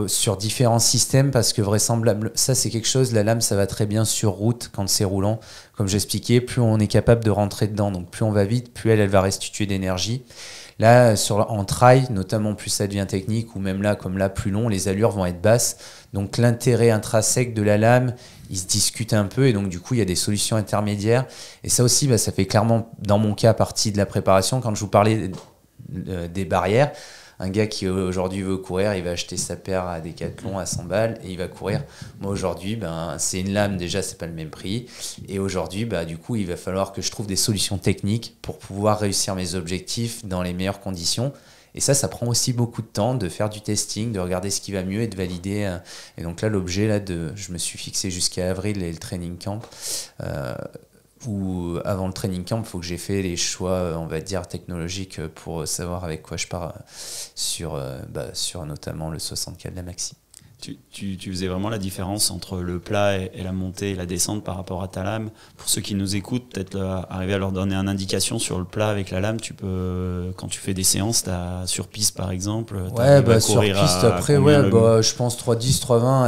sur différents systèmes, parce que vraisemblable, ça c'est quelque chose, la lame, ça va très bien sur route quand c'est roulant. Comme j'expliquais, plus on est capable de rentrer dedans, donc plus on va vite, plus elle va restituer d'énergie. Là, en trail, notamment, plus ça devient technique, ou même là, comme là, plus long, les allures vont être basses. Donc l'intérêt intrinsèque de la lame, il se discute un peu, et donc du coup, il y a des solutions intermédiaires. Et ça aussi, ça fait clairement, dans mon cas, partie de la préparation. Quand je vous parlais des barrières, un gars qui aujourd'hui veut courir, il va acheter sa paire à Decathlon à 100 balles et il va courir. Moi aujourd'hui, c'est une lame, déjà c'est pas le même prix. Et aujourd'hui, du coup, il va falloir que je trouve des solutions techniques pour pouvoir réussir mes objectifs dans les meilleures conditions. Et ça prend aussi beaucoup de temps de faire du testing, de regarder ce qui va mieux et de valider. Et donc là, l'objet, je me suis fixé jusqu'à avril et le training camp. Où avant le training camp, il faut que j'ai fait les choix, on va dire, technologiques pour savoir avec quoi je pars sur notamment le 64 de la Maxi. Tu faisais vraiment la différence entre le plat et la montée et la descente par rapport à ta lame. Pour ceux qui nous écoutent, peut-être arriver à leur donner une indication sur le plat avec la lame. Tu peux, quand tu fais des séances, sur piste par exemple, sur piste après, je pense 3,10, 3,20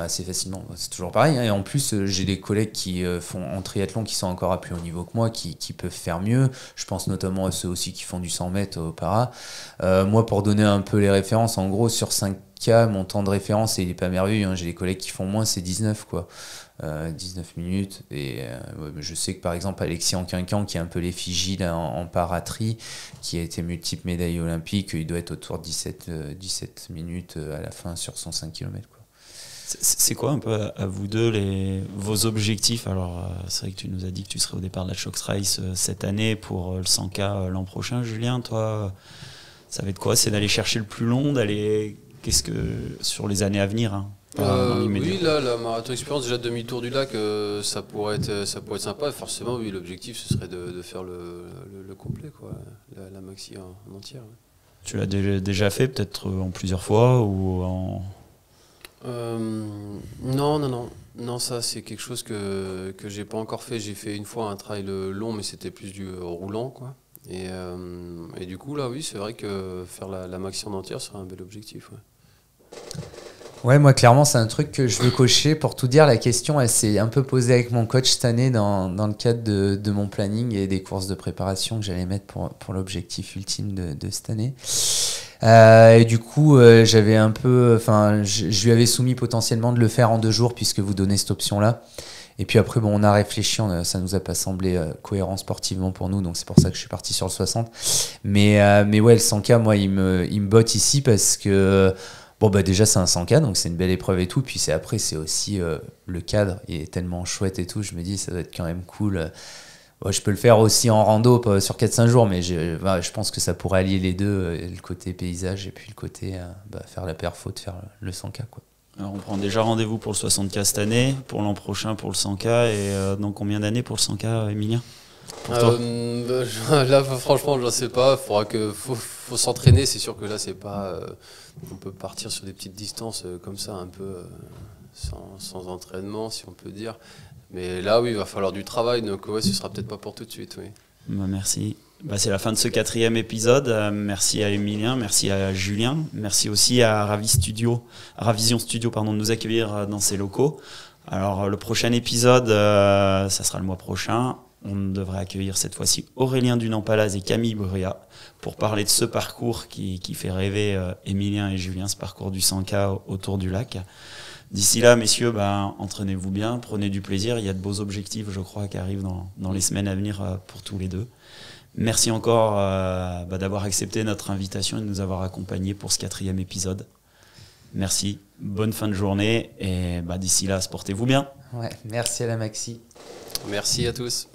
assez facilement. C'est toujours pareil. Hein. Et en plus, j'ai des collègues qui font en triathlon qui sont encore à plus haut niveau que moi, qui peuvent faire mieux. Je pense notamment à ceux aussi qui font du 100 mètres au para. Moi, pour donner un peu les références, en gros, sur 5 mon temps de référence, et il n'est pas merveilleux, hein. J'ai des collègues qui font moins, c'est 19 quoi. 19 minutes, et je sais que par exemple Alexis Anquinquan, qui est un peu l'effigie là, en paratrie, qui a été multiple médaille olympique, il doit être autour de 17 minutes à la fin sur son 5 km quoi. C'est quoi un peu à vous deux vos objectifs? Alors c'est vrai que tu nous as dit que tu serais au départ de la Shox Race cette année, pour le 100K l'an prochain. Julien, toi, ça va être quoi? C'est d'aller chercher le plus long, qu'est-ce que sur les années à venir, hein, oui, là, la marathon expérience, déjà demi-tour du lac, ça pourrait être sympa. Forcément, oui, l'objectif, ce serait de faire le complet, quoi, la maxi en entière. Ouais. Tu l'as déjà fait, peut-être en plusieurs fois ou en... Non, ça c'est quelque chose que j'ai pas encore fait. J'ai fait une fois un trail long, mais c'était plus du roulant, quoi. Et du coup, là, oui, c'est vrai que faire la maxi en entière serait un bel objectif. Ouais. Ouais, moi, clairement, c'est un truc que je veux cocher. Pour tout dire, la question, elle s'est un peu posée avec mon coach cette année dans le cadre de mon planning et des courses de préparation que j'allais mettre pour l'objectif ultime de cette année. Et du coup, j'avais un peu... je lui avais soumis potentiellement de le faire en 2 jours, puisque vous donnez cette option-là. Et puis après, on a réfléchi, ça nous a pas semblé cohérent sportivement pour nous, donc c'est pour ça que je suis parti sur le 60. Mais ouais, le 100K, moi, il me botte ici parce que, déjà, c'est un 100K, donc c'est une belle épreuve et tout. Puis c'est aussi le cadre, il est tellement chouette et tout. Je me dis, ça doit être quand même cool. Je peux le faire aussi en rando sur 4-5 jours, mais je pense que ça pourrait allier les deux, le côté paysage et puis le côté faire la perfo, de faire le 100K, quoi. Alors on prend déjà rendez-vous pour le 60K cette année, pour l'an prochain pour le 100K, et dans combien d'années pour le 100K, Emilien? Là, franchement, je ne sais pas. Faut s'entraîner. C'est sûr que là, c'est pas. On peut partir sur des petites distances comme ça, un peu sans entraînement, si on peut dire. Mais là, oui, il va falloir du travail. Donc, ouais, ce sera peut-être pas pour tout de suite. Oui. Merci. C'est la fin de ce 4e épisode. Merci à Emilien, merci à Julien, merci aussi à Ravision Studio de nous accueillir dans ses locaux. Alors le prochain épisode, ça sera le mois prochain. On devrait accueillir cette fois-ci Aurélien Dunampalaz et Camille Bruyat pour parler de ce parcours qui fait rêver Emilien et Julien, ce parcours du 100K autour du lac. D'ici là, messieurs, entraînez-vous bien, prenez du plaisir. Il y a de beaux objectifs, je crois, qui arrivent dans les semaines à venir pour tous les deux. Merci encore d'avoir accepté notre invitation et de nous avoir accompagnés pour ce 4e épisode. Merci, bonne fin de journée et d'ici là, portez-vous bien. Ouais, merci à la Maxi. Merci à tous.